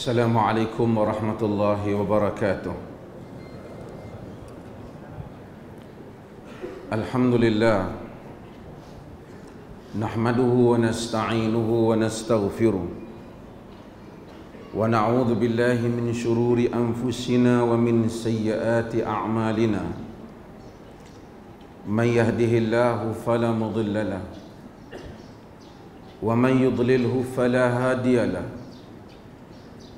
Assalamualaikum warahmatullahi wabarakatuh. Alhamdulillah, nahmaduhu wa nasta'inuhu wa nastaghfiruh, wa na'udzu billahi min shururi anfusina wa min sayyiati a'malina. Man yahdihillahu fala mudilla lahu wa man yudlilhu fala hadiya lahu.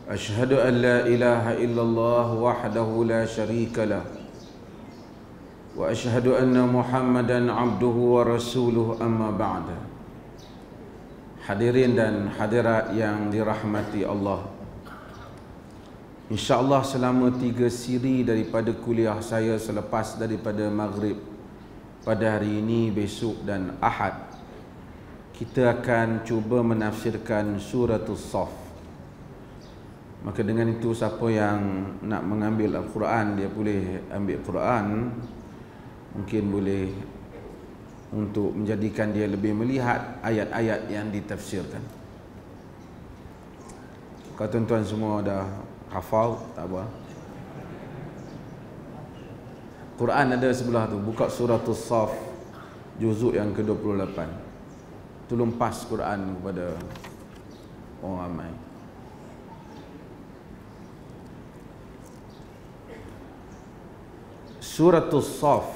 أشهد أن لا إله إلا الله وحده لا شريك له وأشهد أن محمدا عبده ورسوله أما بعد. Hadirin dan hadirat yang dirahmati Allah, InsyaAllah selama 3 siri daripada kuliah saya selepas daripada maghrib pada hari ini, besok dan Ahad, kita akan cuba menafsirkan Suratul Saff. Maka dengan itu, siapa yang nak mengambil Al-Quran, dia boleh ambil Quran. Mungkin boleh untuk menjadikan dia lebih melihat ayat-ayat yang ditafsirkan. Kalau tuan-tuan semua dah hafal, tak apa. Quran ada sebelah tu, buka Suratul Saff juzuk yang ke-28. Tolong pas Quran kepada orang ramai. Suratul Saff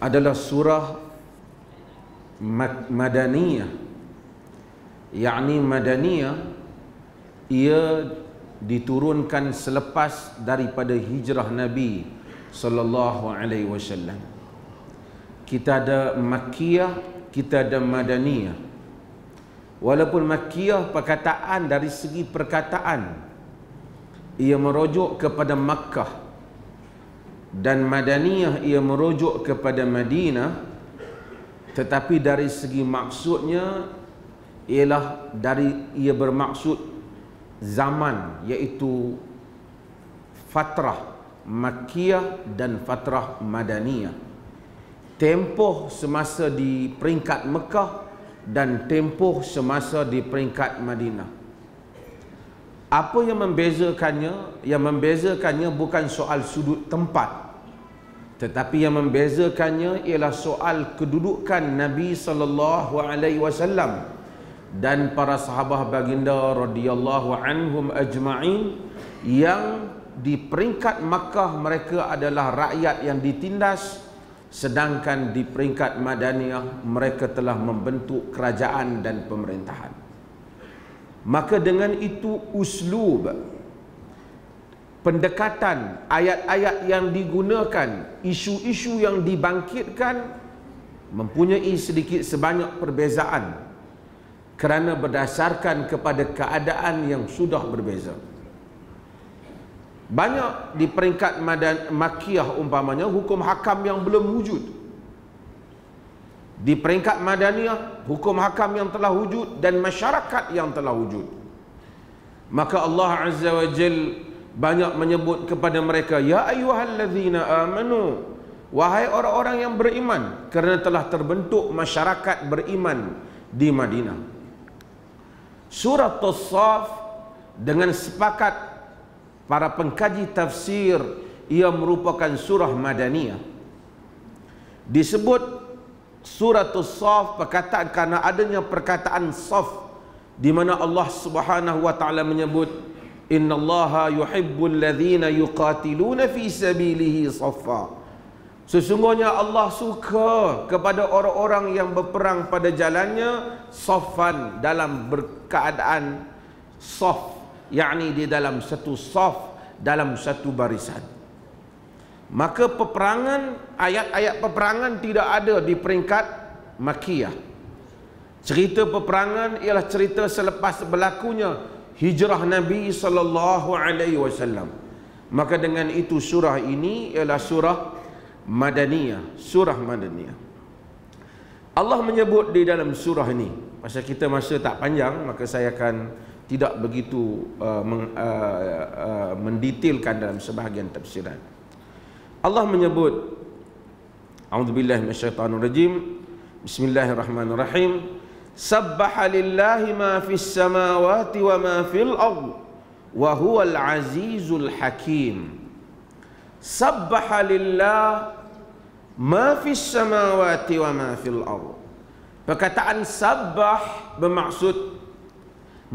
adalah surah Madaniyah. Yakni Madaniyah, ia diturunkan selepas daripada hijrah Nabi sallallahu alaihi wasallam. Kita ada Makkiyah, kita ada Madaniyah. Walaupun Makkiyah, perkataan dari segi perkataan ia merujuk kepada Makkah, dan Madaniyah ia merujuk kepada Madinah, tetapi dari segi maksudnya ialah ia bermaksud zaman, iaitu fatrah Makkiyah dan fatrah Madaniyah, tempoh semasa di peringkat Mekah dan tempoh semasa di peringkat Madinah. Apa yang membezakannya? Yang membezakannya bukan soal sudut tempat, tetapi yang membezakannya ialah soal kedudukan Nabi sallallahu alaihi wasallam dan para sahabat baginda radhiyallahu anhum ajma'in, yang di peringkat Makkah mereka adalah rakyat yang ditindas, sedangkan di peringkat Madaniyah mereka telah membentuk kerajaan dan pemerintahan. Maka dengan itu, uslub, pendekatan, ayat-ayat yang digunakan, isu-isu yang dibangkitkan mempunyai sedikit sebanyak perbezaan kerana berdasarkan kepada keadaan yang sudah berbeza. Banyak di peringkat Makkiyah umpamanya hukum hakam yang belum wujud. Di peringkat Madaniyah, hukum hakam yang telah wujud dan masyarakat yang telah wujud. Maka Allah Azza wa Jal banyak menyebut kepada mereka, ya ayyuhallazina amanu, wahai orang-orang yang beriman, kerana telah terbentuk masyarakat beriman di Madinah. Surah As-Saff, dengan sepakat para pengkaji tafsir, ia merupakan surah Madaniyah. Disebut Suratul Saff perkataan karena adanya perkataan Saff, di mana Allah Subhanahu wa taala menyebut, innallaha yuhibbul ladzina yuqatiluna fi sabilihi saffa. Sesungguhnya Allah suka kepada orang-orang yang berperang pada jalannya saffan, dalam berkeadaan saff, yakni di dalam satu saff, dalam satu barisan. Maka peperangan, ayat-ayat peperangan tidak ada di peringkat Makkiyah. Cerita peperangan ialah cerita selepas berlakunya hijrah Nabi sallallahu alaihi wasallam. Maka dengan itu surah ini ialah surah Madaniyah, surah Madaniyah. Allah menyebut di dalam surah ini, pasal kita masa tak panjang, maka saya akan tidak begitu mendetailkan dalam sebahagian tafsiran. Allah menyebut, a'udzubillahi minasyaitanirrajim, bismillahirrahmanirrahim, Sabbaha lillahi ma fis samawati wa ma fil ard wa huwal azizul hakim. Sabbaha lillah ma fis samawati wa ma fil ard. Perkataan sabbah bermaksud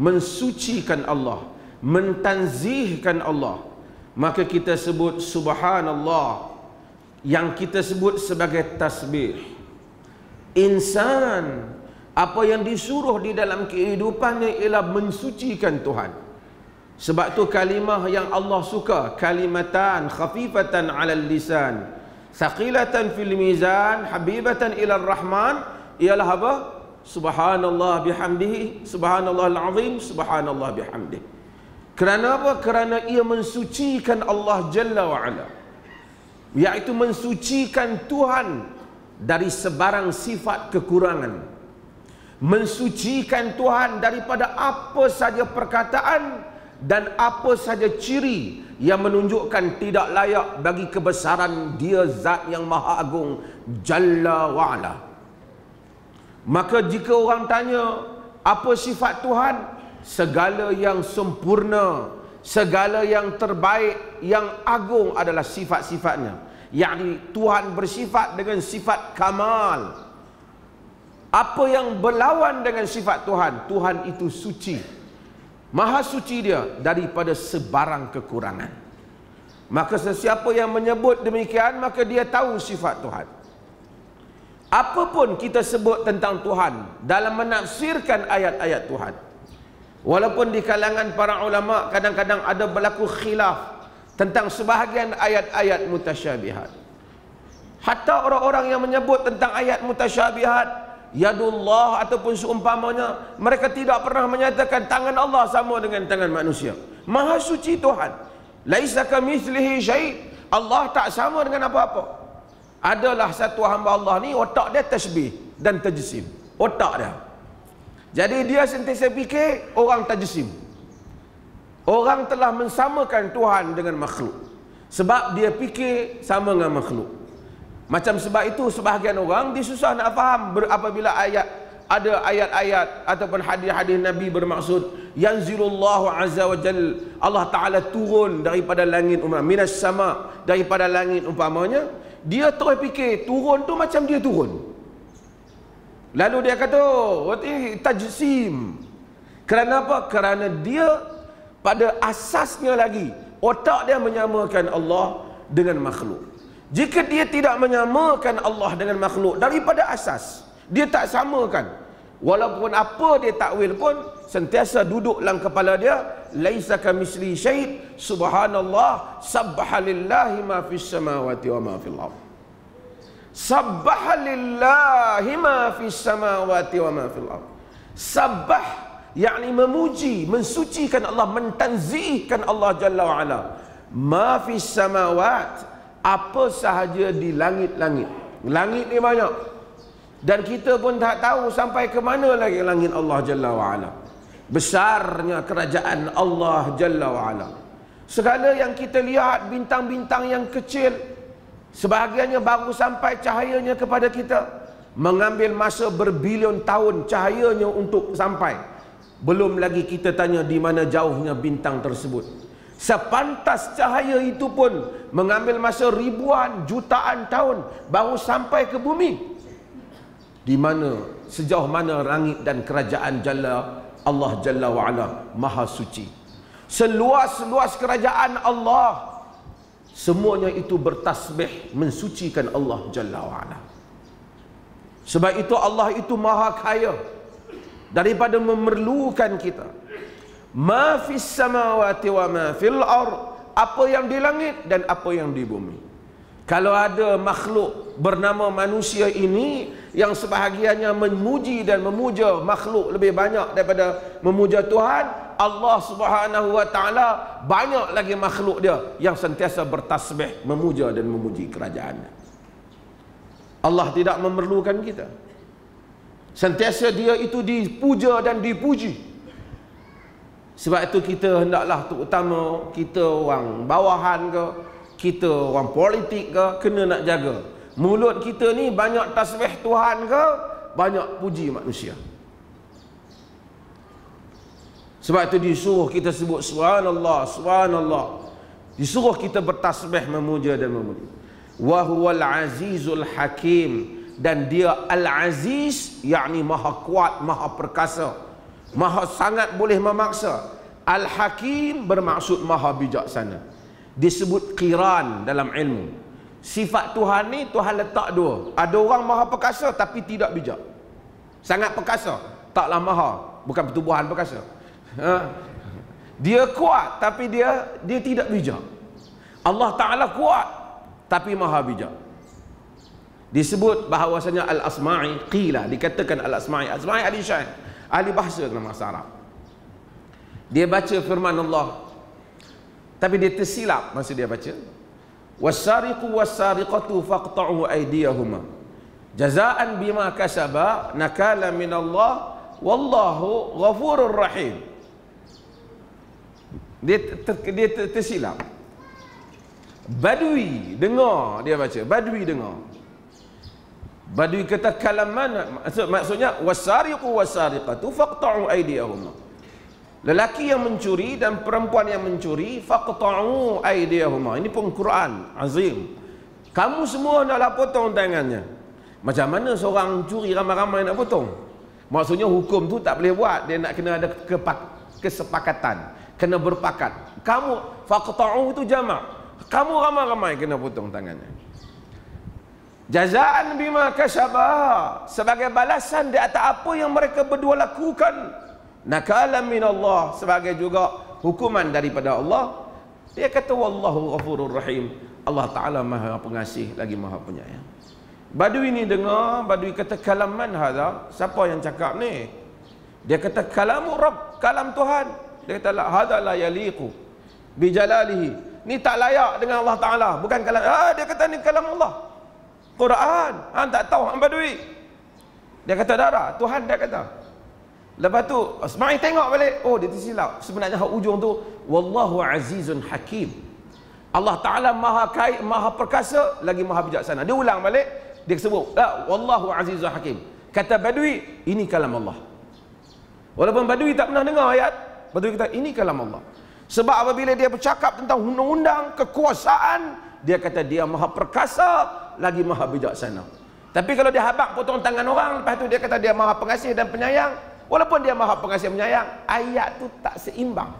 mensucikan Allah, mentanzihkan Allah. Maka kita sebut subhanallah, yang kita sebut sebagai tasbih. Insan, apa yang disuruh di dalam kehidupannya ialah mensucikan Tuhan. Sebab tu kalimah yang Allah suka, kalimatan khafifatan 'alal lisan, thaqilatan fil mizan, habibatan ila rahman, ialah apa? Subhanallah bihamdihi, subhanallahal azim, subhanallah bihamdihi. Kerana apa? Kerana ia mensucikan Allah Jalla wa Ala, iaitu mensucikan Tuhan dari sebarang sifat kekurangan, mensucikan Tuhan daripada apa saja perkataan dan apa saja ciri yang menunjukkan tidak layak bagi kebesaran Dia, Zat yang Maha Agung Jalla wa Ala. Maka jika orang tanya apa sifat Tuhan, segala yang sempurna, segala yang terbaik, yang agung adalah sifat-sifatnya. Yakni Tuhan bersifat dengan sifat kamal. Apa yang berlawan dengan sifat Tuhan, Tuhan itu suci, maha suci Dia daripada sebarang kekurangan. Maka sesiapa yang menyebut demikian, maka dia tahu sifat Tuhan. Apapun kita sebut tentang Tuhan dalam menafsirkan ayat-ayat Tuhan, walaupun di kalangan para ulama kadang-kadang ada berlaku khilaf tentang sebahagian ayat-ayat mutasyabihat. Hatta orang-orang yang menyebut tentang ayat mutasyabihat, yadullah ataupun seumpamanya, mereka tidak pernah menyatakan tangan Allah sama dengan tangan manusia. Maha suci Tuhan, laisa kamitslihi syai', Allah tak sama dengan apa-apa. Adalah satu hamba Allah ni, otak dia tasbih dan tajsim, otak dia. Jadi dia sentiasa fikir orang tajsim, orang telah mensamakan Tuhan dengan makhluk, sebab dia fikir sama dengan makhluk. Macam sebab itu sebahagian orang disusah nak faham apabila ada ayat-ayat ataupun hadis-hadis Nabi bermaksud yanzilullahu azza wa jal, Allah Ta'ala turun daripada langit, minas sama, daripada langit umpamanya. Dia terus fikir turun tu macam dia turun. Lalu dia kata, oh, ini tajsim. Kerana apa? Kerana dia pada asasnya lagi, otak dia menyamakan Allah dengan makhluk. Jika dia tidak menyamakan Allah dengan makhluk daripada asas, dia tak samakan, walaupun apa dia takwil pun sentiasa duduk dalam kepala dia, laisa kamitsli syai', subhanallah, sabbaha lillahi ma fis samawati wa ma fil ard. Sabbaha lillahi ma fis samawati wa ma fil ard. Sabbah yakni memuji, mensucikan Allah, mentanzihkan Allah Jalla wa Ala. Ma fis samawat, apa sahaja di langit-langit. Langit ni banyak, dan kita pun tak tahu sampai ke mana lagi langit Allah Jalla wa Ala. Besarnya kerajaan Allah Jalla wa Ala. Segala yang kita lihat, bintang-bintang yang kecil, sebahagiannya baru sampai cahayanya kepada kita, mengambil masa berbilion tahun cahayanya untuk sampai. Belum lagi kita tanya di mana jauhnya bintang tersebut. Sepantas cahaya itu pun mengambil masa ribuan, jutaan tahun baru sampai ke bumi. Di mana, sejauh mana langit dan kerajaan Allah Jalla wa Ala maha suci. Seluas-luas kerajaan Allah, semuanya itu bertasbih mensucikan Allah Jalla wa Ala. Sebab itu Allah itu maha kaya daripada memerlukan kita. Ma fis samawati wa ma fil ard, apa yang di langit dan apa yang di bumi. Kalau ada makhluk bernama manusia ini yang sebahagiannya memuji dan memuja makhluk lebih banyak daripada memuja Tuhan, Allah Subhanahu wa Ta'ala banyak lagi makhluk Dia yang sentiasa bertasbih memuja dan memuji kerajaannya. Allah tidak memerlukan kita. Sentiasa Dia itu dipuja dan dipuji. Sebab itu kita hendaklah, terutama kita orang bawahan ke, kita orang politik ke, kena nak jaga mulut kita ni banyak tasbih Tuhan ke, banyak puji manusia. Sebab itu disuruh kita sebut subhanallah, subhanallah. Disuruh kita bertasbih memuja dan memuji. Wa huwal azizul hakim, dan dia al-aziz, yakni maha kuat, maha perkasa, maha sangat boleh memaksa. Al-hakim bermaksud maha bijaksana. Disebut qiran dalam ilmu. Sifat Tuhan ni Tuhan letak dua. Ada orang maha perkasa tapi tidak bijak. Sangat perkasa, taklah maha, bukan pertubuhan perkasa. Dia kuat tapi dia tidak bijak. Allah Ta'ala kuat tapi maha bijak. Disebut bahawasanya al-asma'i, qila, dikatakan al-asma'i, asma'i ahli syair, ahli bahasa dalam bahasa Arab. Dia baca firman Allah tapi dia tersilap masa dia baca. Was-sariqu was-sariqatu faqta'u aydiyahuma jazaan bima kasaba nakala minallah wallahu ghafurur rahim. Dia tersilap. Badui dengar, dia baca badui dengar. Badui kata kalam mana? Maksudnya wasariqu wasariqatu faqta'u aydiyahuma. Lelaki yang mencuri dan perempuan yang mencuri, faqta'u aydiyahuma. Ini pun Quran azim. Kamu semua naklah potong tangannya. Macam mana seorang curi ramai-ramai nak potong? Maksudnya hukum tu tak boleh buat, dia nak kena ada kesepakatan, kena berpakat. Kamu faqta'u itu jamak. Kamu ramai-ramai kena potong tangannya. Jazaan bima kasaba, sebagai balasan di atas apa yang mereka berdua lakukan. Nakalan minallah, sebagai juga hukuman daripada Allah. Dia kata wallahu ghafurur rahim. Allah Ta'ala maha pengasih lagi maha penyayang. Badui ni dengar, badui kata kalam man hadha? Siapa yang cakap ni? Dia kata kalamu Rabb, kalam Tuhan. Dia kata la hadha la yaliqu bi jalalihi. Ni tak layak dengan Allah Ta'ala, bukan kalam. Dia kata ni kalam Allah, Quran. Tak tahu hang badui. Dia kata darah Tuhan, dia kata. Lepas tu Asma'i tengok balik, oh dia tersilap. Sebenarnya hak ujung tu wallahu azizun hakim. Allah Ta'ala maha kaya, maha perkasa lagi maha bijaksana. Dia ulang balik, dia sebut wallahu azizun hakim. Kata badui, ini kalam Allah. Walaupun badui tak pernah dengar ayat, badui kata ini kalam Allah. Sebab apabila dia bercakap tentang undang-undang, kekuasaan, dia kata dia maha perkasa lagi maha bijaksana. Tapi kalau dia habaq potong tangan orang, lepas tu dia kata dia maha pengasih dan penyayang, walaupun dia maha pengasih dan penyayang, ayat tu tak seimbang.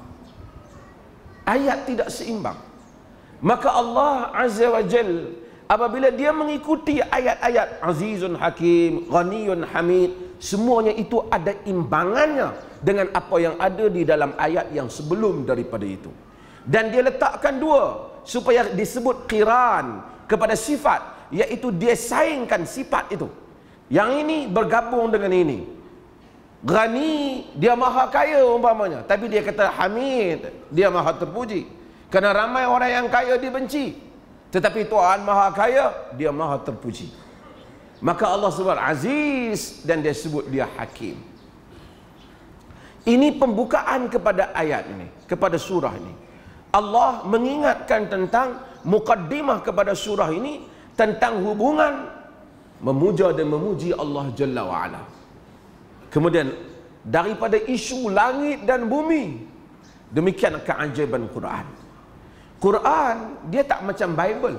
Ayat tidak seimbang. Maka Allah Azza wa Jal, apabila dia mengikuti ayat-ayat azizun hakim, ghaniyun hamid, semuanya itu ada imbangannya dengan apa yang ada di dalam ayat yang sebelum daripada itu. Dan dia letakkan dua supaya disebut qiran kepada sifat, iaitu dia saingkan sifat itu. Yang ini bergabung dengan ini. Ghani, dia maha kaya umpamanya, tapi dia kata hamid, dia maha terpuji. Kerana ramai orang yang kaya dibenci, tetapi Tuhan maha kaya, dia maha terpuji. Maka Allah sebut aziz dan dia sebut dia hakim. Ini pembukaan kepada ayat ini, kepada surah ini. Allah mengingatkan tentang mukaddimah kepada surah ini, tentang hubungan memuja dan memuji Allah Jalla wa'ala. Kemudian daripada isu langit dan bumi, demikian keajaiban Quran. Quran dia tak macam Bible.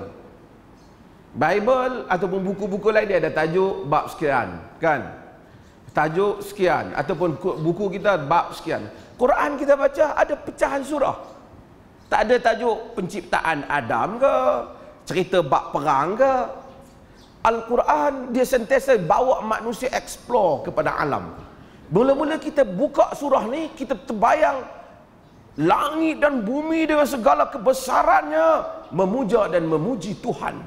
Bible ataupun buku-buku lain dia ada tajuk bab sekian, kan? Tajuk sekian, ataupun buku kita bab sekian. Quran kita baca ada pecahan surah. Tak ada tajuk penciptaan Adam ke, cerita bab perang ke. Al-Quran dia sentiasa bawa manusia explore kepada alam. Mula-mula kita buka surah ni, kita terbayang langit dan bumi dengan segala kebesarannya memuja dan memuji Tuhan.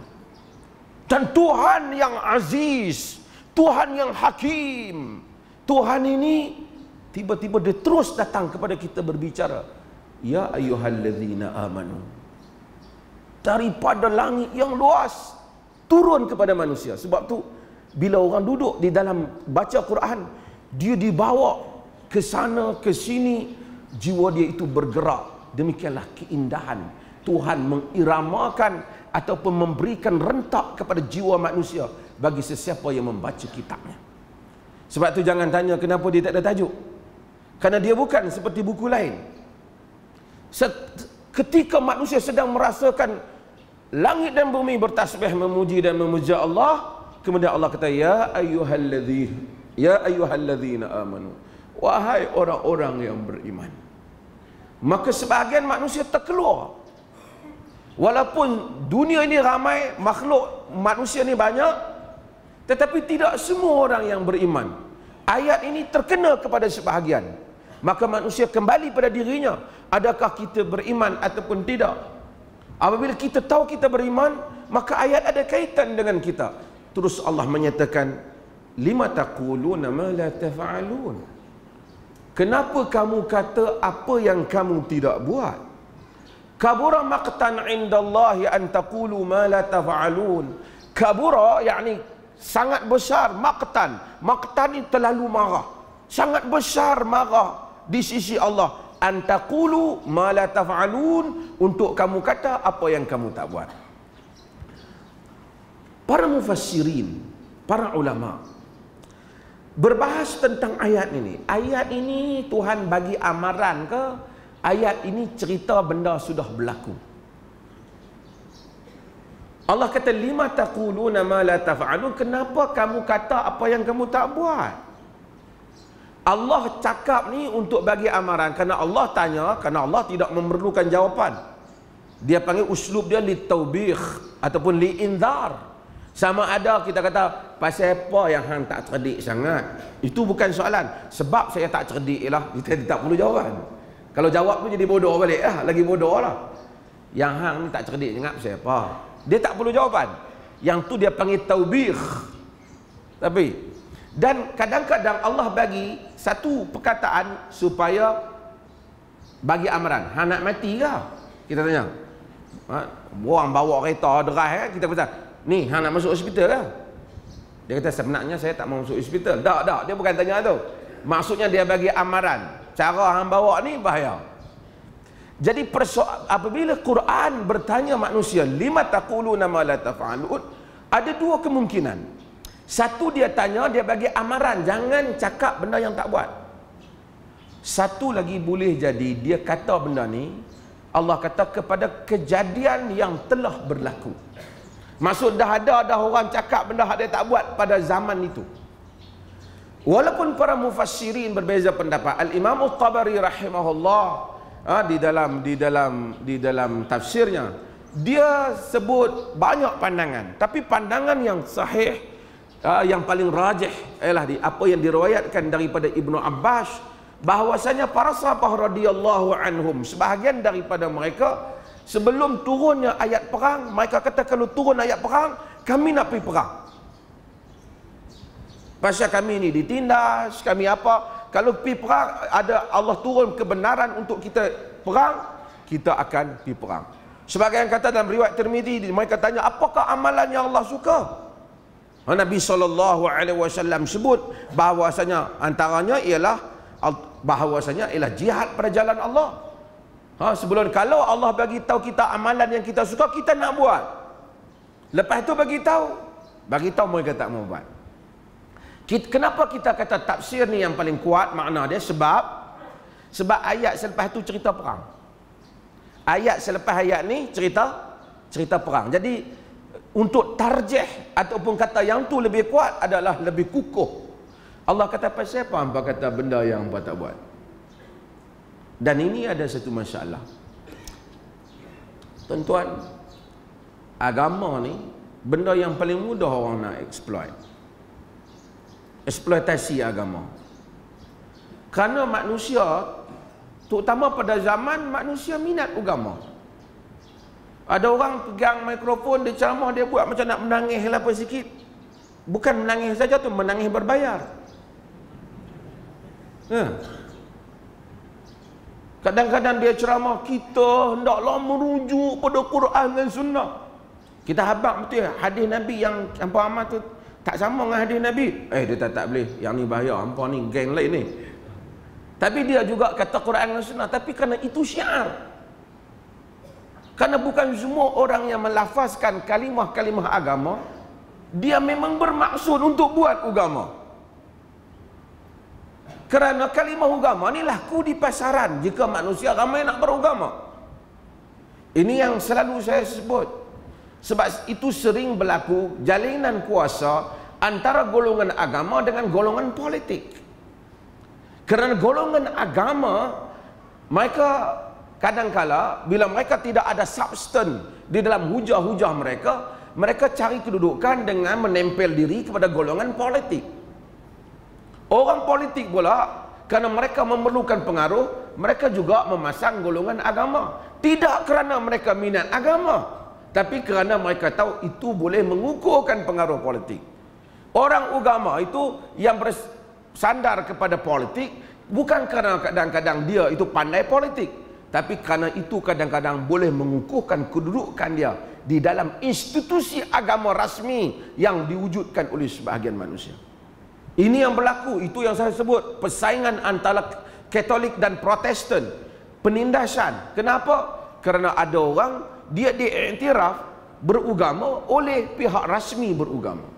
Dan Tuhan yang aziz, Tuhan yang hakim. Tuhan ini tiba-tiba dia terus datang kepada kita berbicara, ya ayyuhallazina amanu. Daripada langit yang luas turun kepada manusia. Sebab tu bila orang duduk di dalam baca Quran, dia dibawa ke sana ke sini, jiwa dia itu bergerak. Demikianlah keindahan Tuhan mengiramakan ataupun memberikan rentak kepada jiwa manusia bagi sesiapa yang membaca kitabnya. Sebab tu jangan tanya kenapa dia tak ada tajuk. Kerana dia bukan seperti buku lain. Ketika manusia sedang merasakan langit dan bumi bertasbih memuji dan memuja Allah, kemudian Allah kata, ya ayyuhalladzina amanu, wahai orang-orang yang beriman. Maka sebahagian manusia terkeluar. Walaupun dunia ini ramai, makhluk manusia ini banyak, tetapi tidak semua orang yang beriman. Ayat ini terkena kepada sebahagian. Maka manusia kembali pada dirinya, adakah kita beriman ataupun tidak. Apabila kita tahu kita beriman, maka ayat ada kaitan dengan kita. Terus Allah menyatakan, lima taquluna ma la taf'alun. Kenapa kamu kata apa yang kamu tidak buat? Kabura maqtan indallahi an taqulu ma la taf'alun. Kabura yakni sangat besar, maqtan. Maqtan ini terlalu marah. Sangat besar marah di sisi Allah. An taqulu ma la taf'alun, untuk kamu kata apa yang kamu tak buat. Para mufassirin, para ulama berbahas tentang ayat ini. Ayat ini Tuhan bagi amaran ke? Ayat ini cerita benda sudah berlaku. Allah kata, lima taquluna ma la taf'alun. Kenapa kamu kata apa yang kamu tak buat? Allah cakap ni untuk bagi amaran. Kerana Allah tanya, kerana Allah tidak memerlukan jawapan. Dia panggil uslub dia li taubih ataupun li inzar. Sama ada kita kata, pasal apa yang hang tak cerdik sangat? Itu bukan soalan. Sebab saya tak cerdik lah, kita tak perlu jawapan. Kalau jawab tu jadi bodoh balik lah, lagi bodoh lah. Yang hang ni tak cerdik sangat pasal apa? Dia tak perlu jawapan. Yang tu dia panggil taubih. Tapi, dan kadang-kadang Allah bagi satu perkataan supaya bagi amaran. Hang nak mati ke? Kita tanya. Orang bawa kereta deras, kita kata, ni, hang nak masuk hospital lah. Dia kata, sebenarnya saya tak mau masuk hospital. Tak, dia bukan tanya tu. Maksudnya dia bagi amaran. Cara hang bawa ni bahaya. Jadi apabila Quran bertanya manusia, lima taquluna ma la taf'alun, ada dua kemungkinan. Satu, dia tanya, dia bagi amaran, jangan cakap benda yang tak buat. Satu lagi boleh jadi, dia kata benda ni, Allah kata kepada kejadian yang telah berlaku. Maksud dah orang cakap benda yang dia tak buat pada zaman itu. Walaupun para mufassirin berbeza pendapat. Al-Imam At-Tabari rahimahullah di dalam tafsirnya, dia sebut banyak pandangan, tapi pandangan yang sahih, yang paling rajih ialah apa yang diriwayatkan daripada Ibnu Abbas, bahwasanya para sahabat radhiyallahu anhum, sebahagian daripada mereka sebelum turunnya ayat perang, mereka kata kalau turun ayat perang, kami nak pergi perang. Pasal kami ni ditindas, kami apa, kalau pergi perang, ada Allah turun kebenaran untuk kita perang, kita akan pergi perang. Sebagai yang kata dalam riwayat Tirmizi, mereka tanya, apakah amalan yang Allah suka? Nabi SAW sebut bahawasanya antaranya ialah jihad pada jalan Allah. Sebelum kalau Allah bagi tahu kita amalan yang kita suka, kita nak buat. Lepas tu bagi tahu mereka tak mau buat. Kenapa kita kata tafsir ni yang paling kuat makna dia? Sebab ayat selepas tu cerita perang. Ayat selepas ayat ni cerita perang. Jadi untuk tarjih ataupun kata yang tu lebih kuat adalah lebih kukuh. Allah kata pasal apa hangpa kata benda yang hangpa tak buat? Dan ini ada satu masalah. Tuan-tuan, agama ni benda yang paling mudah orang nak exploit. Eksploitasi agama. Kerana manusia, terutama pada zaman manusia minat agama. Ada orang pegang mikrofon, dia ceramah, dia buat macam nak menangis apa sikit. Bukan menangis saja tu, menangis berbayar. Kadang-kadang dia ceramah, kita hendaklah merujuk pada Quran dan Sunnah. Kita habaq betul hadis Nabi yang hampa amal tu tak sama dengan hadis Nabi. Dia tak boleh, yang ni bahaya, hampa ni geng lain ni. Tapi dia juga kata Quran dan Sunnah, tapi kerana itu syiar. Kerana bukan semua orang yang melafazkan kalimah-kalimah agama, dia memang bermaksud untuk buat agama. Kerana kalimah agama ni laku di pasaran jika manusia ramai nak beragama. Ini yang selalu saya sebut. Sebab itu sering berlaku jalinan kuasa antara golongan agama dengan golongan politik. Kerana golongan agama, mereka kadang-kala bila mereka tidak ada substan di dalam hujah-hujah mereka, mereka cari kedudukan dengan menempel diri kepada golongan politik. Orang politik pula, kerana mereka memerlukan pengaruh, mereka juga memasang golongan agama. Tidak kerana mereka minat agama, tapi kerana mereka tahu itu boleh mengukurkan pengaruh politik. Orang agama itu yang bersandar kepada politik bukan kerana kadang-kadang dia itu pandai politik, tapi kerana itu kadang-kadang boleh mengukuhkan kedudukan dia di dalam institusi agama rasmi yang diwujudkan oleh sebahagian manusia. Ini yang berlaku, itu yang saya sebut persaingan antara Katolik dan Protestan, penindasan. Kenapa? Kerana ada orang dia diiktiraf beragama oleh pihak rasmi beragama.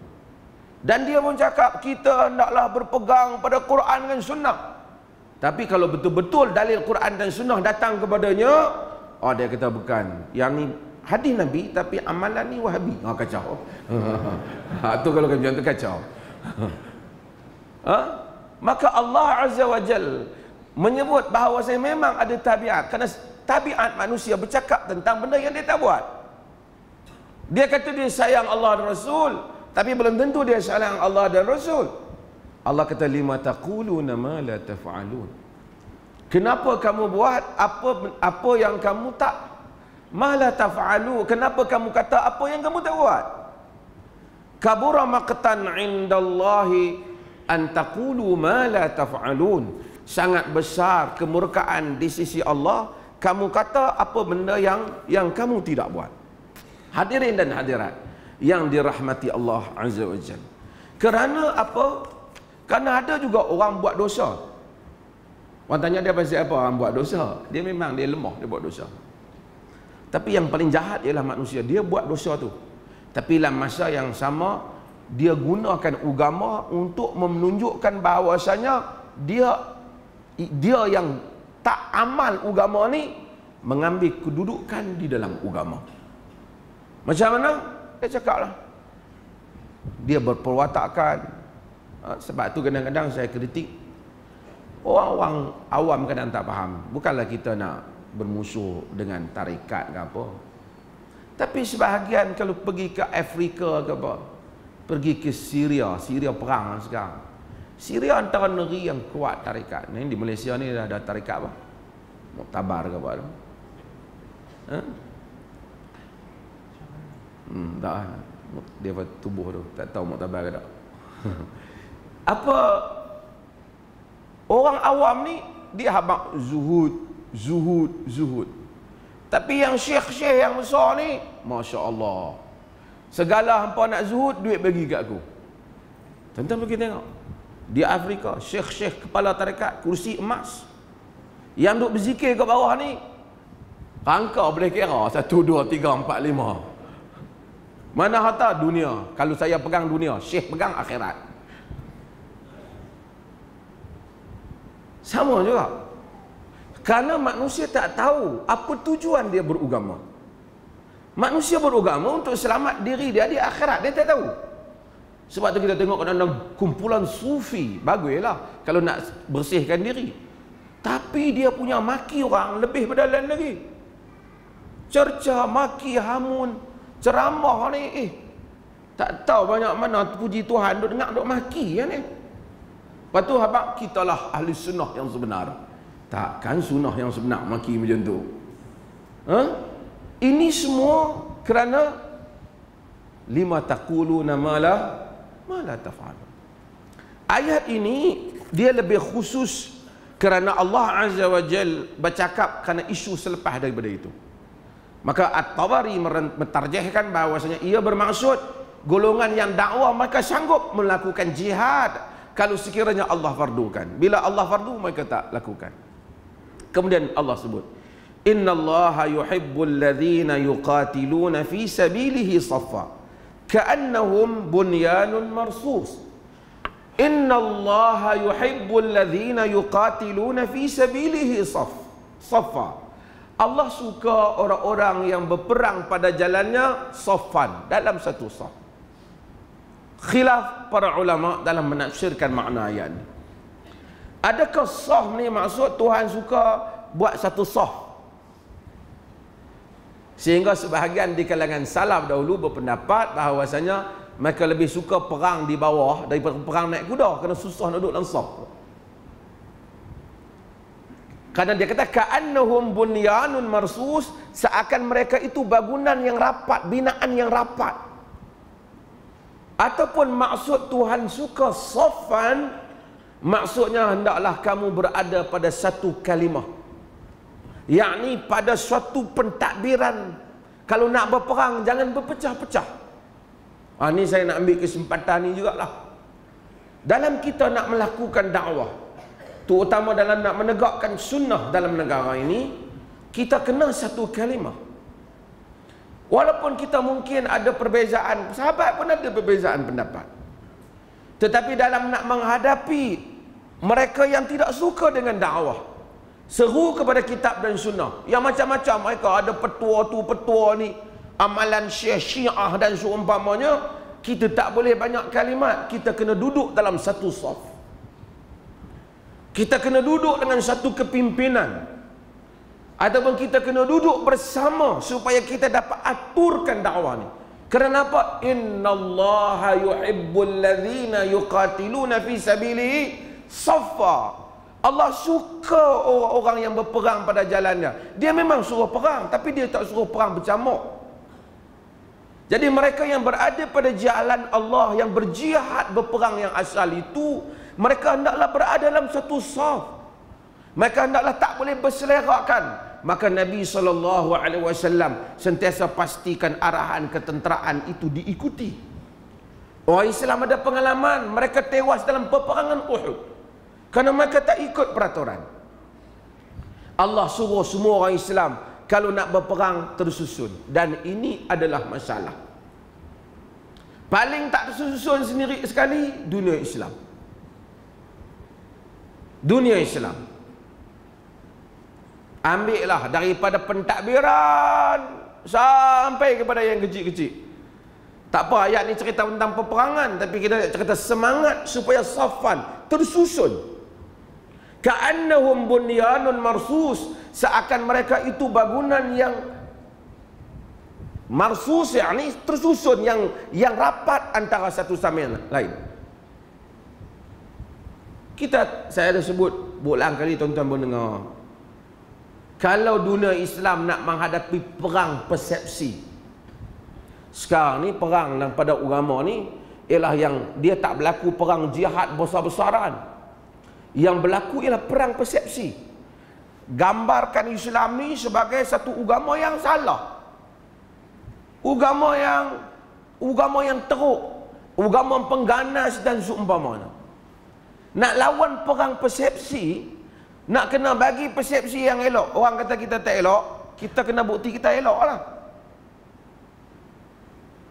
Dan dia pun cakap kita hendaklah berpegang pada Quran dan Sunnah. Tapi kalau betul-betul dalil Quran dan Sunnah datang kepadanya, dia kata bukan. Yang ni hadis Nabi tapi amalan ni Wahabi. Kacau. Tu kalau macam tu kacau. Maka Allah Azza wa Jal menyebut bahawa saya memang ada tabiat. Kerana tabiat manusia bercakap tentang benda yang dia tak buat. Dia kata dia sayang Allah dan Rasul, tapi belum tentu dia sayang Allah dan Rasul. Allah kata lima taquluna ma la taf'alun. Kenapa kamu buat apa yang kamu tak ma la taf'alu? Kenapa kamu kata apa yang kamu tak buat? Kabura maqtan 'indallahi an taqulu ma la taf'alun. Sangat besar kemurkaan di sisi Allah kamu kata apa benda yang kamu tidak buat. Hadirin dan hadirat yang dirahmati Allah Azza wa Jalla. Kerana apa? Kerana ada juga orang buat dosa. Orang tanya dia pasal apa orang buat dosa? Dia memang dia lemah, dia buat dosa. Tapi yang paling jahat ialah manusia, dia buat dosa tu. Tapi dalam masa yang sama dia gunakan agama untuk menunjukkan bahawasanya dia yang tak amal agama ni mengambil kedudukan di dalam agama. Macam mana? Dia cakaplah. Dia berperwatakan. Sebab tu kadang-kadang saya kritik orang-orang awam kadang tak faham. Bukanlah kita nak bermusuh dengan tarikat ke apa. Tapi sebahagian kalau pergi ke Afrika ke apa, pergi ke Syria perang sekarang. Syria antara negeri yang kuat tarikat. Ni di Malaysia ni dah ada tarikat apa? Muktabar ke apa tu? Tak. Dia tubuh tu, tak tahu muktabar ke tak. Apa orang awam ni dia habaq zuhud. Tapi yang syekh-syekh yang besar ni, masya-Allah. Segala hampa nak zuhud, duit bagi kat aku. Tuan-tuan pergi tengok. Di Afrika, syekh-syekh kepala tarekat kursi emas. Yang duk berzikir kat bawah ni, rangka boleh kira 1 2 3 4 5. Mana harta? Dunia. Kalau saya pegang dunia, syekh pegang akhirat. Sama juga. Kerana manusia tak tahu apa tujuan dia beragama. Manusia beragama untuk selamat diri dia di akhirat. Dia tak tahu. Sebab tu kita tengok kadang-kadang kumpulan sufi. Baguslah kalau nak bersihkan diri. Tapi dia punya maki orang lebih pada lain lagi. Cerca, maki, hamun, ceramah ni tak tahu banyak mana puji Tuhan duk dengar duk maki kan ni. Lepas tu habaq kitalah ahli sunnah yang sebenar. Takkan sunnah yang sebenar maki macam tu. Ini semua kerana lima taquluna ma la taf'alun. Ayat ini dia lebih khusus kerana Allah Azza wa Jal bercakap kerana isu selepas daripada itu. Maka At-Tabari mentarjihkan bahawasanya ia bermaksud golongan yang dakwah mereka sanggup melakukan jihad kalau sekiranya Allah fardukan. Bila Allah fardu mereka tak lakukan. Kemudian Allah sebut, innallaha yuhibbul ladzina yuqatiluna fi sabilihi saffa ka'annahum bunyanun marsus. Innallaha yuhibbul ladzina yuqatiluna fi sabilihi saffa. Allah suka orang-orang yang berperang pada jalannya saffan, dalam satu saf. Khilaf para ulama dalam menafsirkan makna ayat ini. Adakah saf ni maksud Tuhan suka buat satu saf? Sehingga sebahagian di kalangan salaf dahulu berpendapat bahawasanya mereka lebih suka perang di bawah daripada perang naik kuda, kerana susah nak duduk dalam saf. Kerana dia kata ka'annahum bunyanun marsus, seakan mereka itu bangunan yang rapat, binaan yang rapat. Ataupun maksud Tuhan suka saffan, maksudnya hendaklah kamu berada pada satu kalimah, yakni pada suatu pentadbiran. Kalau nak berperang jangan berpecah-pecah. Ni saya nak ambil kesempatan ni jugalah. Dalam kita nak melakukan dakwah, terutama dalam nak menegakkan sunnah dalam negara ini, kita kena satu kalimah. Walaupun kita mungkin ada perbezaan, sahabat pun ada perbezaan pendapat, tetapi dalam nak menghadapi mereka yang tidak suka dengan dakwah, seru kepada kitab dan sunnah yang macam-macam, mereka ada petua tu petua ni, amalan syiah dan seumpamanya, kita tak boleh banyak kalimat. Kita kena duduk dalam satu saf, kita kena duduk dengan satu kepimpinan, ataupun kita kena duduk bersama supaya kita dapat aturkan dakwah ni. Kerana apa? Innallaha yuhibbul ladzina yuqatiluna fi sabilihi saffa. Allah suka orang-orang yang berperang pada jalannya. Dia memang suruh perang, tapi dia tak suruh perang bercamuk. Jadi mereka yang berada pada jalan Allah, yang berjihad berperang yang asal itu, mereka hendaklah berada dalam satu saf. Mereka hendaklah tak boleh berselerakkan. Maka Nabi SAW sentiasa pastikan arahan ketenteraan itu diikuti. Orang Islam ada pengalaman, mereka tewas dalam peperangan Uhud kerana mereka tak ikut peraturan. Allah suruh semua orang Islam kalau nak berperang tersusun, dan ini adalah masalah. Paling tak tersusun sendiri sekali dunia Islam. Dunia Islam. Ambillah daripada pentadbiran sampai kepada yang kecil-kecil. Tak apa ayat ni cerita tentang peperangan, tapi kita cerita semangat supaya saffan, tersusun. Ka'annahum bunyanun marsus, seakan mereka itu bangunan yang marsus, yakni tersusun, yang rapat antara satu sama lain. Saya ada sebut berulang kali, tuan-tuan pun dengar. Kalau dunia Islam nak menghadapi perang persepsi, sekarang ni perang pada agama ni ialah yang dia tak berlaku perang jihad besar-besaran. Yang berlaku ialah perang persepsi. Gambarkan Islam ni sebagai satu agama yang salah, agama yang teruk, agama pengganas dan seumpamanya. Nak lawan perang persepsi, nak kena bagi persepsi yang elok. Orang kata kita tak elok, kita kena bukti kita elok lah.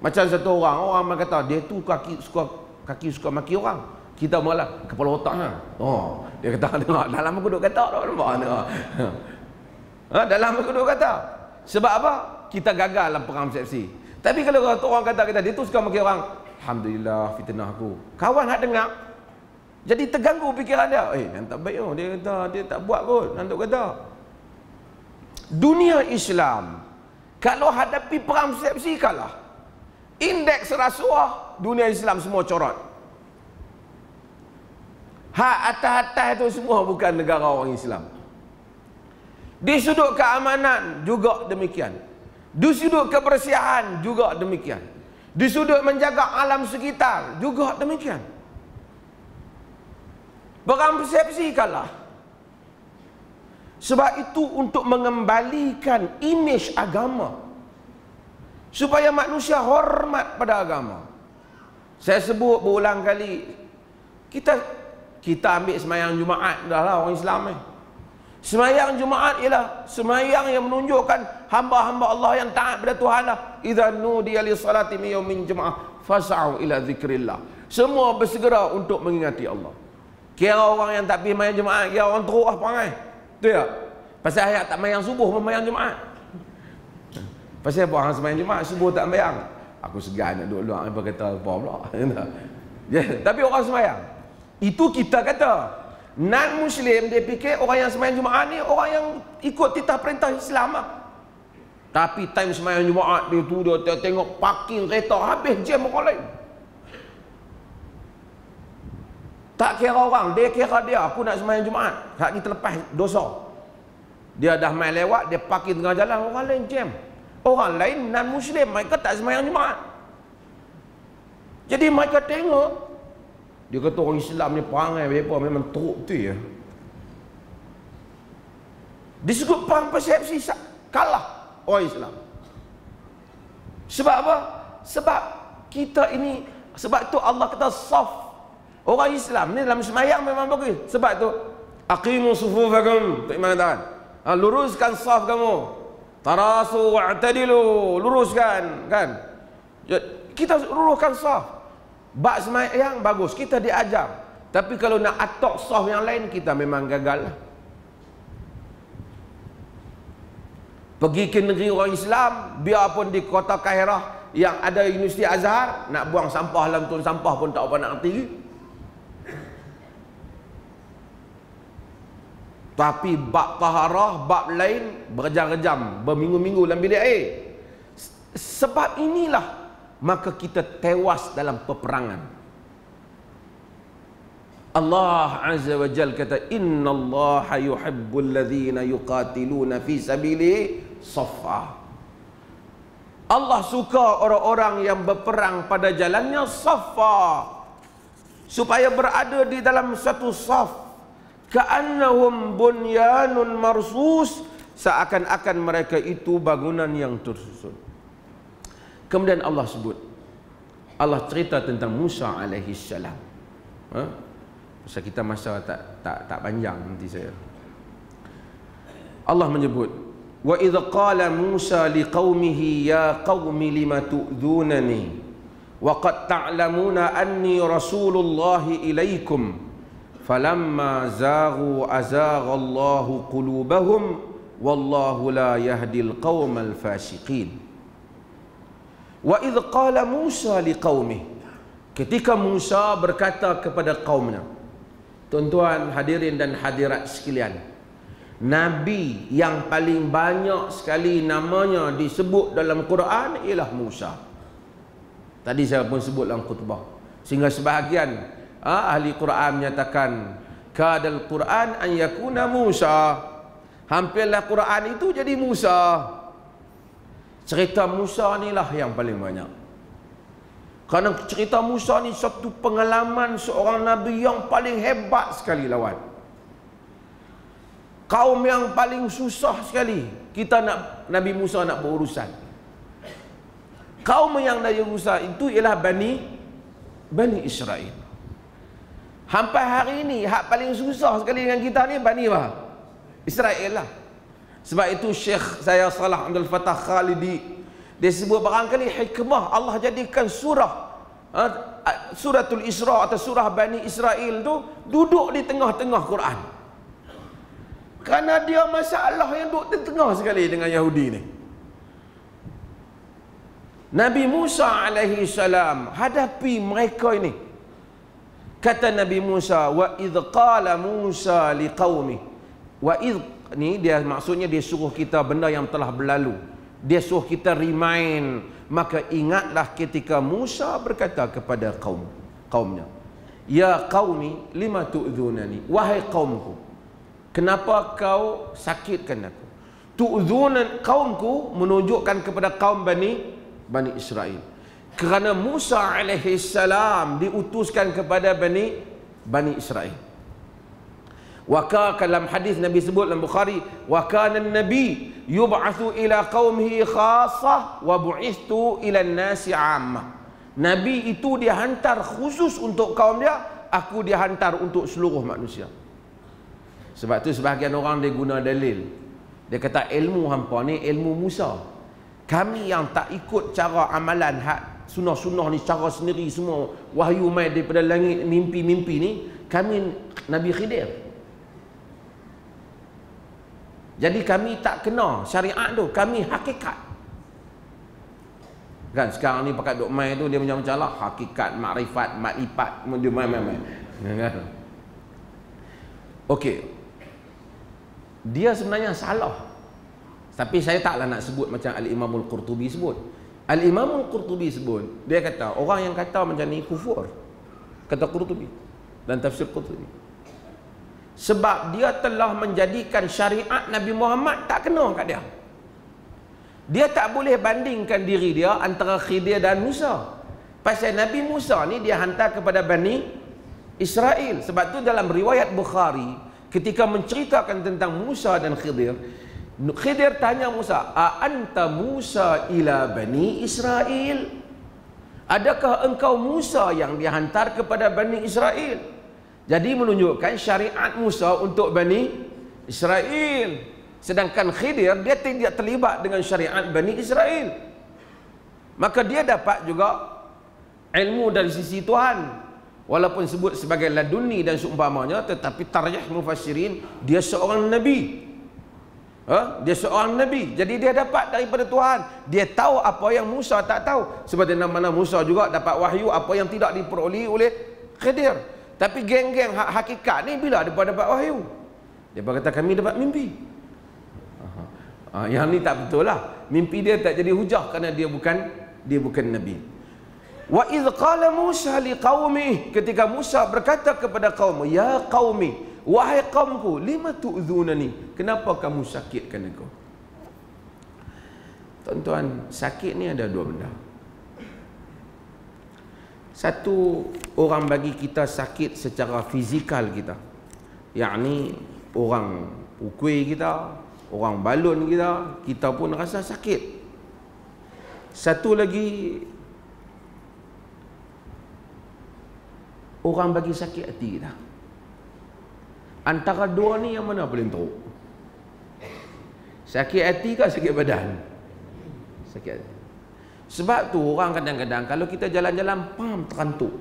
Macam satu orang kata dia tu kaki suka maki orang, kita malah kepala otak ha. Dia kata tengok dalam aku duk kata tak nampak tengok. Dalam aku duk kata. Sebab apa? Kita gagal dalam perang persepsi. Tapi kalau orang kata dia tu suka maki orang, alhamdulillah fitnah aku. Kawan hak dengar, jadi terganggu fikiran dia. Yang tak baik dia kata dia tak buat kot, nantuk kata. Dunia Islam kalau hadapi perang persepsi kalah. Indeks rasuah dunia Islam semua corot. Hak atas-atas itu semua bukan negara orang Islam. Di sudut keamanan juga demikian. Di sudut kebersihan juga demikian. Di sudut menjaga alam sekitar juga demikian. Perang persepsi kalah. Sebab itu untuk mengembalikan imej agama, supaya manusia hormat pada agama. Saya sebut berulang kali, kita ambil semayang Jumaat dah lah orang Islam ni. Semayang Jumaat ialah semayang yang menunjukkan hamba-hamba Allah yang taat pada Tuhan lah. Idza nudiya li salati min yaumin jum'ah fas'au ila zikrillah. Semua bersegera untuk mengingati Allah. Kira orang yang tak pergi mayang Jumaat, kira orang teruk lah perangai. Betul tak? Pasal ayat tak mayang subuh pun mayang Jumaat. Pasal apa orang semayang Jumaat, subuh tak mayang? Aku segan nak duduk luar, apa kata apa pula. Tapi orang semayang. Itu kita kata. Non-Muslim dia fikir orang yang semayang Jumaat ni orang yang ikut titah perintah Islam lah. Tapi time semayang Jumaat dia tu dia tengok parking kereta habis jam orang lain. Tak kira orang, dia kira dia. Aku nak semayang Jumaat, hak kita lepas dosa. Dia dah main lewat, dia parking tengah jalan, orang lain jam. Orang lain non-Muslim, mereka tak semayang Jumaat. Jadi mereka tengok, dia kata orang Islam ni perangai apa memang teruk betul ya. Disebut perang persepsi kalah orang Islam. Sebab apa? Sebab kita ini, sebab tu Allah kata soft. Orang Islam ni dalam semayang memang bagus. Sebab tu aqimu sufufakum, tak imam katakan, luruskan saf kamu, tarasu wa'tadilu, luruskan kan. Kita luruskan saf. Bab semayang bagus, kita diajar. Tapi kalau nak atok saf yang lain, kita memang gagal lah. Pergi ke negeri orang Islam, biarpun di kota Kairah yang ada Universiti Azhar, nak buang sampah dalam tong sampah pun tak apa nak erti. Tapi bab taharah, bab lain berjam-jam, berminggu-minggu dalam bilik air. Sebab inilah maka kita tewas dalam peperangan. Allah Azza wa Jalla kata, innallaha yuhibbul ladzina yuqatiluna fi sabilihi saffa. Allah suka orang-orang yang berperang pada jalannya saffa, supaya berada di dalam satu saf. Ka'annahum bunyanun marsus, seakan-akan mereka itu bangunan yang tersusun. Kemudian Allah sebut, Allah cerita tentang Musa alaihi salam. Pasal kita masa tak panjang nanti saya. Allah menyebut, wa idh qala Musa liqaumihi ya qaumi lima tu'dhunani wa qad ta'lamuna anni rasulullahi ilaikum falamma zaghu azaghallahu qulubahum wallahu la yahdil qaumal fasiqin. Wa idh qala Musa liqaumihi, ketika Musa berkata kepada kaumnya. Tuan-tuan hadirin dan hadirat sekalian, Nabi yang paling banyak sekali namanya disebut dalam Quran ialah Musa. Tadi saya pun sebut dalam khutbah, sehingga sebahagian ahli Quran menyatakan kadal Quran an yakuna Musa, hampirlah Quran itu jadi Musa. Cerita Musa inilah yang paling banyak. Kerana cerita Musa ni satu pengalaman seorang Nabi yang paling hebat sekali lawan. Kaum yang paling susah sekali kita nak Nabi Musa nak berurusan. Kaum yang Nabi Musa itu ialah Bani Israel. Sampai hari ini hak paling susah sekali dengan kita ni Bani Israel lah. Sebab itu Syekh saya Salah Abdul Fattah Khalidi, dia sebut barangkali hikmah Allah jadikan suratul Isra atau surah Bani Israel tu duduk di tengah-tengah Quran. Kerana dia masalah yang duduk di tengah sekali dengan Yahudi ni. Nabi Musa alaihi salam hadapi mereka ini. Kata Nabi Musa, wa idh qala Musa liqaumi. Wa idh ni dia maksudnya dia suruh kita benda yang telah berlalu. Dia suruh kita remind. Maka ingatlah ketika Musa berkata kepada kaumnya, ya qaumi lima tu'dhunani, wahai kaumku, kenapa kau sakitkan aku? Tu'dhunan, kaumku menunjukkan kepada kaum Bani Israel. Kerana Musa alaihi salam diutuskan kepada Bani Israel. Waka dalam hadis Nabi sebut dalam Bukhari, wa kana an-nabi yub'atsu ila qaumihi khassah wa bu'istu ila an-nasi 'ammah. Nabi itu dihantar khusus untuk kaum dia, aku dihantar untuk seluruh manusia. Sebab tu sebahagian orang dia guna dalil. Dia kata ilmu hampa ni ilmu Musa. Kami yang tak ikut cara amalan hak sunnah-sunnah ni cara sendiri semua, wahyu mai daripada langit, mimpi-mimpi ni, kami Nabi Khidir. Jadi kami tak kena syariat tu, kami hakikat. Kan sekarang ni pakai duk mai tu dia macam-macam lah, hakikat, makrifat, makrifat, dia mai-mai. Kan? Okey. Dia sebenarnya salah. Tapi saya taklah nak sebut macam Al-Imam Al-Qurtubi sebut. Al-Imam Al-Qurtubi sebut, dia kata orang yang kata macam ni kufur. Kata Qurtubi dan tafsir Qurtubi. Sebab dia telah menjadikan syariat Nabi Muhammad tak kena kat dia. Dia tak boleh bandingkan diri dia antara Khidir dan Musa. Pasal Nabi Musa ni dia hantar kepada Bani Israel. Sebab tu dalam riwayat Bukhari, ketika menceritakan tentang Musa dan Khidir, Khidir tanya Musa, "A anta Musa ila Bani Israel?" Adakah engkau Musa yang dihantar kepada Bani Israel? Jadi menunjukkan syariat Musa untuk Bani Israel. Sedangkan Khidir dia tidak terlibat dengan syariat Bani Israel. Maka dia dapat juga ilmu dari sisi Tuhan. Walaupun sebut sebagai laduni dan seumpamanya, tetapi tarjih mufassirin dia seorang nabi. Dia seorang nabi. Jadi dia dapat daripada Tuhan. Dia tahu apa yang Musa tak tahu. Seperti mana Musa juga dapat wahyu apa yang tidak diperolehi oleh Khidir. Tapi geng-geng hakikat ni bila dia dapat wahyu? Dia kata kami dapat mimpi. Yang ni tak betul lah. Mimpi dia tak jadi hujah kerana dia bukan nabi. Wa idh qala Musa liqaumih, ketika Musa berkata kepada kaum, ya qaumi, wahai kaumku, lima tu'dzunani, kenapa kamu sakitkan aku? Tuan-tuan, sakit ni ada dua benda. Satu, orang bagi kita sakit secara fizikal kita, yakni orang pukul kita, orang balun kita, kita pun rasa sakit. Satu lagi, orang bagi sakit hati kita. Antara dua ni yang mana paling teruk? Sakit hati ke sakit badan? Sakit hati. Sebab tu orang kadang-kadang kalau kita jalan-jalan pam terantuk,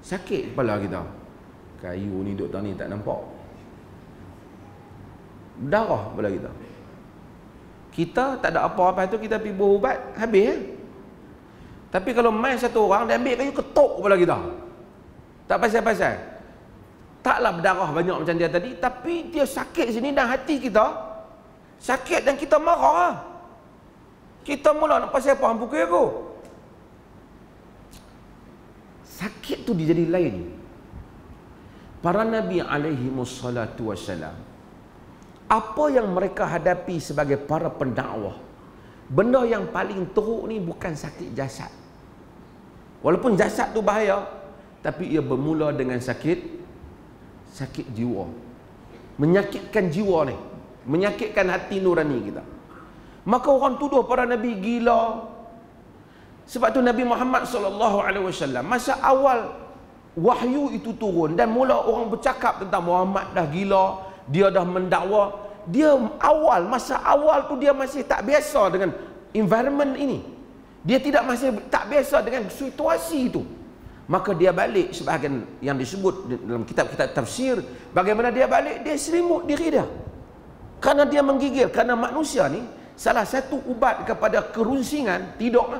sakit kepala kita. Kayu ni doktor ni tak nampak, darah kepala kita. Kita tak ada apa-apa tu kita pergi berubat, habis Tapi kalau main satu orang dia ambil kayu ketuk kepala kita, tak pasal-pasal, taklah berdarah banyak macam dia tadi, tapi dia sakit sini dan hati kita sakit dan kita marah. Kita mula nak pasal apa hang pukul aku. Sakit tu dia jadi lain. Para Nabi alaihi wassalatu wassalam, apa yang mereka hadapi sebagai para pendakwah, benda yang paling teruk ni bukan sakit jasad. Walaupun jasad tu bahaya, tapi ia bermula dengan sakit jiwa. Menyakitkan jiwa ni, menyakitkan hati nurani kita. Maka orang tuduh para nabi gila. Sebab tu Nabi Muhammad SAW masa awal wahyu itu turun dan mula orang bercakap tentang Muhammad dah gila, dia dah mendakwa, dia masa awal tu dia masih tak biasa dengan environment ini. Dia masih tak biasa dengan situasi itu. Maka dia balik, sebahagian yang disebut dalam kitab-kitab tafsir, bagaimana dia balik, dia selimut diri dia. Kerana dia menggigil, kerana manusia ni salah satu ubat kepada kerunsingan tidur.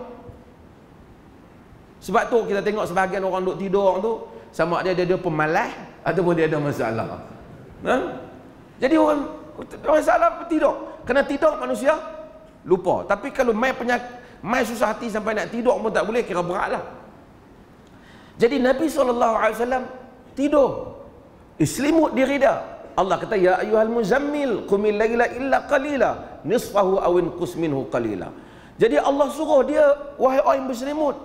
Sebab tu kita tengok sebahagian orang duk tidur tu, sama ada dia pemalas ataupun dia ada masalah. Jadi orang salah tidur. Kerana tidur manusia lupa. Tapi kalau mai susah hati sampai nak tidur pun tak boleh, kira beratlah. Jadi Nabi SAW tidur, selimut diri dia. Allah kata, ya ayyuhal muzammil qumil laila illa qalila nisfahu aw inqus minhu qalila. Jadi Allah suruh dia, wahai orang yang berselimut,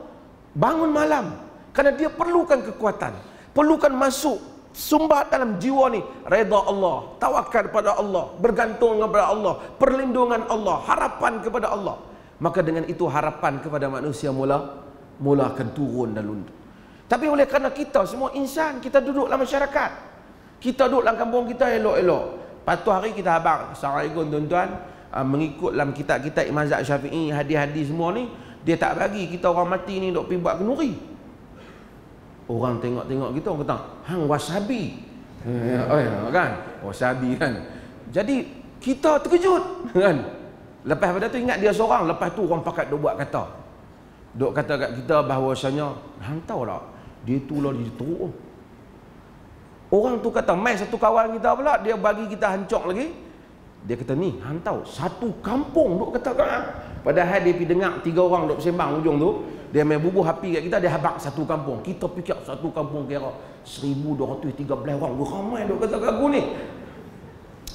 bangun malam, kerana dia perlukan kekuatan, perlukan masuk sumbat dalam jiwa ni redha Allah, tawakal kepada Allah, bergantung kepada Allah, perlindungan Allah, harapan kepada Allah. Maka dengan itu harapan kepada manusia mula akan turun dan luntur. Tapi oleh kerana kita semua insan, kita duduk dalam masyarakat, kita duduk dalam kampung kita elok-elok. Patuh hari kita habaq Assalamualaikum tuan-tuan, mengikut dalam kitab-kitab mazhab Syafi'i, hadis-hadis semua ni, Dia tak bagi kita orang mati ni duk pergi buat kenduri. Orang tengok-tengok kita, orang kata, hang wasabi. Kan? Wasabi kan. Jadi kita terkejut kan. Lepas pada tu ingat dia seorang, lepas tu orang pakat duk buat kata. Duk kata kat kita bahawasanya, hang tahu tak? Dia tu lah dia teruk. Orang tu kata, mai satu kawan kita pula, dia bagi kita hancur lagi. Dia kata ni, hang tahu, satu kampung duk kata kat hang. Padahal dia pergi dengar 3 orang duk bersembang ujung tu, dia main bubuh api kat kita, dia habaq satu kampung. Kita fikir satu kampung kira 1213 orang, ramai duk kata kat aku ni.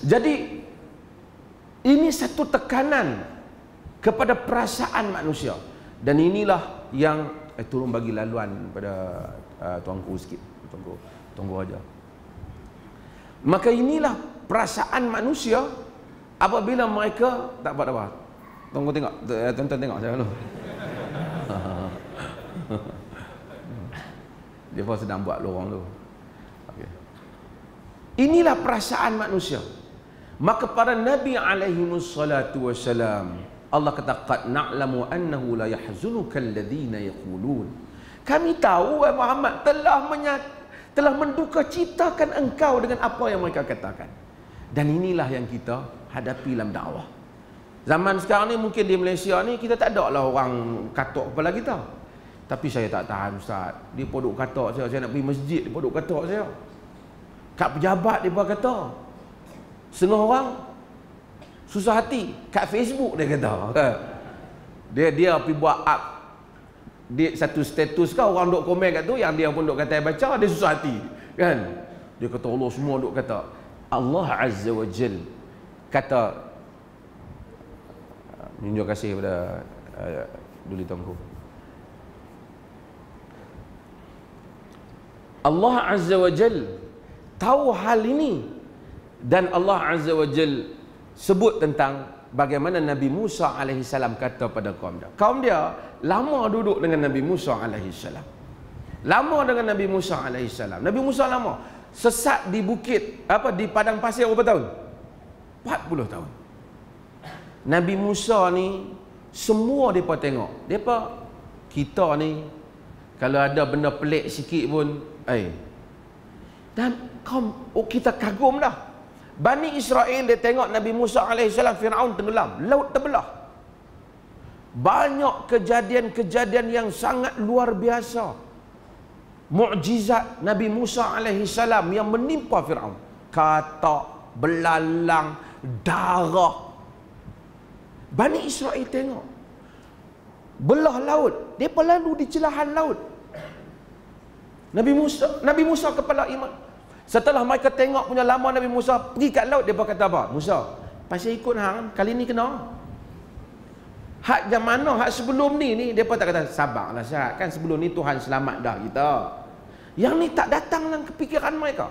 Jadi ini satu tekanan kepada perasaan manusia. Dan inilah yang tolong bagi laluan pada tuanku sikit, tuanku aja. Maka inilah perasaan manusia apabila mereka tak buat apa. Tunggu tengok, tonton tengok saya dulu. Dia pun sedang buat lorong tu. Okay. Inilah perasaan manusia. Maka para nabi alaihi wassalatu wassalam, Allah kata qad na'lamu annahu la yahzunuka alladhina yaqulun. Kami tahu wahai Muhammad telah menduka citakan engkau dengan apa yang mereka katakan. Dan inilah yang kita hadapi dalam dakwah. Zaman sekarang ni mungkin di Malaysia ni kita tak ada lah orang katok kepala kita. Tapi saya tak tahan Ustaz. Dia podok katok saya nak pergi masjid, dia podok katok saya. Kat pejabat dia pun kata. Setengah orang susah hati kat Facebook dia kata. Dia pergi buat up dia satu status kau, orang duk komen kat tu, yang dia pun duk kata baca, dia susah hati kan. Dia kata Allah semua duk kata. Allah Azza wa Jal kata, minta kasih kepada Duli Tongku. Allah Azza wa Jal tahu hal ini, dan Allah Azza wa Jal sebut tentang bagaimana Nabi Musa alaihi salam kata pada kaum dia. Kaum dia lama duduk dengan Nabi Musa alaihi salam. Lama dengan Nabi Musa alaihi salam. Nabi Musa lama sesat di bukit di padang pasir berapa tahun? 40 tahun. Nabi Musa ni semua depa tengok. Depa kita ni kalau ada benda pelik sikit pun dan kita kagum dah. Bani Israel dia tengok Nabi Musa AS Firaun tenggelam, laut terbelah. Banyak kejadian-kejadian yang sangat luar biasa. Mukjizat Nabi Musa AS yang menimpa Firaun. Katak, belalang, darah. Bani Israel tengok. Belah laut, depa lalu di celahan laut. Nabi Musa kepala iman. Setelah mereka tengok punya lama Nabi Musa pergi kat laut, depa kata apa? Musa, pasal ikut hang kali ni kena. Hak jam mana, hak sebelum ni depa tak kata sabarlah Syah, kan sebelum ni Tuhan selamat dah kita. Yang ni tak datang dalam kepikiran mereka.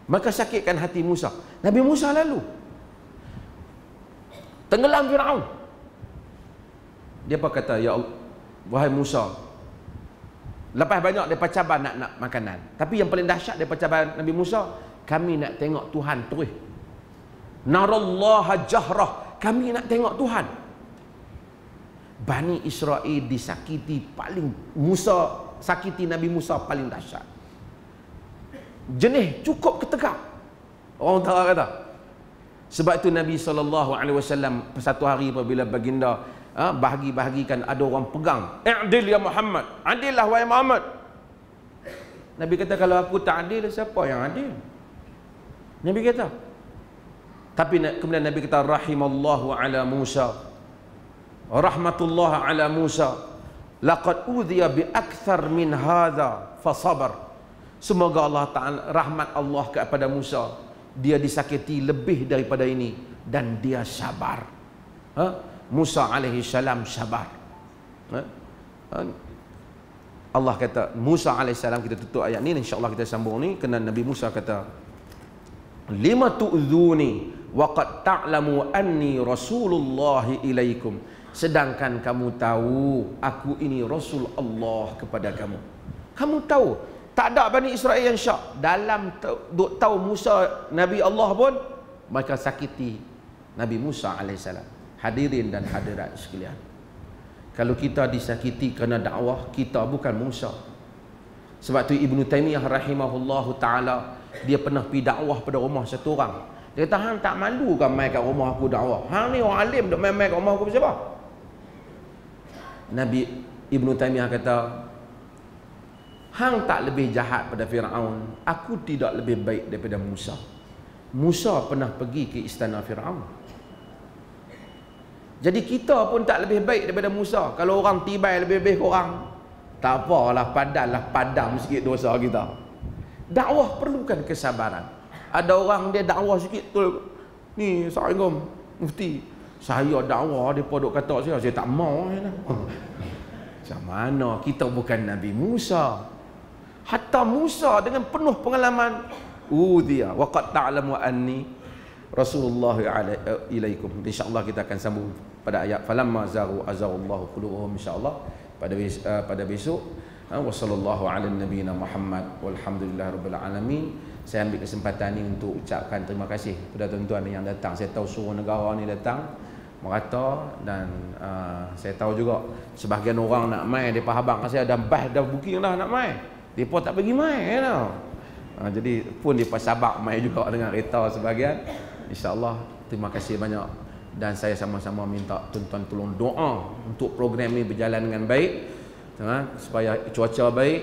Maka sakitkan hati Musa. Nabi Musa lalu tenggelam Firaun. Depa kata, ya Allah, wahai Musa, lepas banyak depa cabar nak makanan, tapi yang paling dahsyat depa cabar Nabi Musa, kami nak tengok Tuhan terus. Narallaha jahrah, kami nak tengok Tuhan. Bani Israel disakiti paling, Musa sakiti Nabi Musa paling dahsyat. Jenis cukup ketegak. Orang tahu kata. Sebab itu Nabi SAW satu hari apabila baginda bahagi-bahagikan, ada orang pegang, "I'dil ya Muhammad." Adillah wahai Muhammad. Nabi kata, kalau aku tak adil, siapa yang adil? Nabi kata. Tapi kemudian Nabi kata, rahimallahu ala Musa. Rahmatullah ala Musa. Laqad udhiya bi akthar min hadha fa sabar. Semoga Allah Ta'ala, rahmat Allah kepada Musa, dia disakiti lebih daripada ini dan dia sabar. Musa alaihi salam sabar. Allah kata, Musa alaihi salam, kita tutup ayat ni, insya-Allah kita sambung ni, kerana Nabi Musa kata, lima tu'dhuni wa qad ta'lamu anni rasulullah ilaikum. Sedangkan kamu tahu aku ini Rasul Allah kepada kamu. Kamu tahu, tak ada Bani Israel yang syak dalam tahu Musa Nabi Allah pun mereka sakiti Nabi Musa alaihissalam. Hadirin dan hadirat sekalian, Kalau kita disakiti kerana dakwah, kita bukan Musa. Sebab tu Ibnu Taimiyah rahimahullahu taala, dia pernah pergi dakwah pada rumah satu orang. Dia kata, hang tak malu kan mai kat rumah aku dakwah? Hang ni orang alim duk mai-mai kat rumah aku siapa? Nabi Ibnu Taimiyah kata, hang tak lebih jahat pada Firaun, aku tidak lebih baik daripada Musa. Musa pernah pergi ke istana Firaun. Jadi kita pun tak lebih baik daripada Musa. Kalau orang tibai lebih-lebih korang, tak apalah, padam sikit dosa kita. Dakwah perlukan kesabaran. Ada orang dia dakwah sikit tu, ni Assalamualaikum Mufti, saya dakwah dia duk kata saya tak mau. Macam mana kita bukan Nabi Musa? Hatta Musa dengan penuh pengalaman, dia waqad ta'lamu anni Rasulullah ilaikum. InsyaAllah kita akan sambung pada ayat falamma zaru azarullahu qulubuhum, insyaAllah pada besok. Wa sallallahu ala nabiyina Muhammad walhamdulillahirabbil alamin. Saya ambil kesempatan ini untuk ucapkan terima kasih kepada tuan-tuan yang datang. Saya tahu seluruh negara ni datang merata, dan saya tahu juga sebahagian orang nak mai depa habang saya dah booking dah nak mai. Depa tak pergi mai tau. Jadi pun depa sabak mai juga dengan kereta sebahagian. InsyaAllah terima kasih banyak, dan saya sama-sama minta tuan-tuan tolong doa untuk program ini berjalan dengan baik, supaya cuaca baik,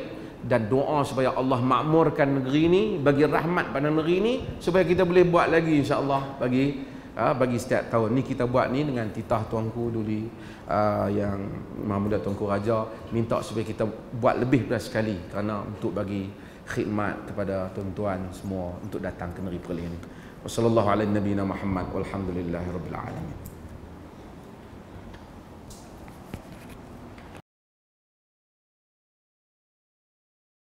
dan doa supaya Allah makmurkan negeri ini, bagi rahmat pada negeri ini, supaya kita boleh buat lagi insya-Allah bagi setiap tahun. Ni kita buat ni dengan titah tuanku dulu yang Maha Muda Tuanku Raja minta supaya kita buat lebih daripada sekali, kerana untuk bagi khidmat kepada tuan-tuan semua untuk datang ke negeri perlihan ini. Wassallallahu ala nabiyina Muhammad walhamdulillahirabbil alamin.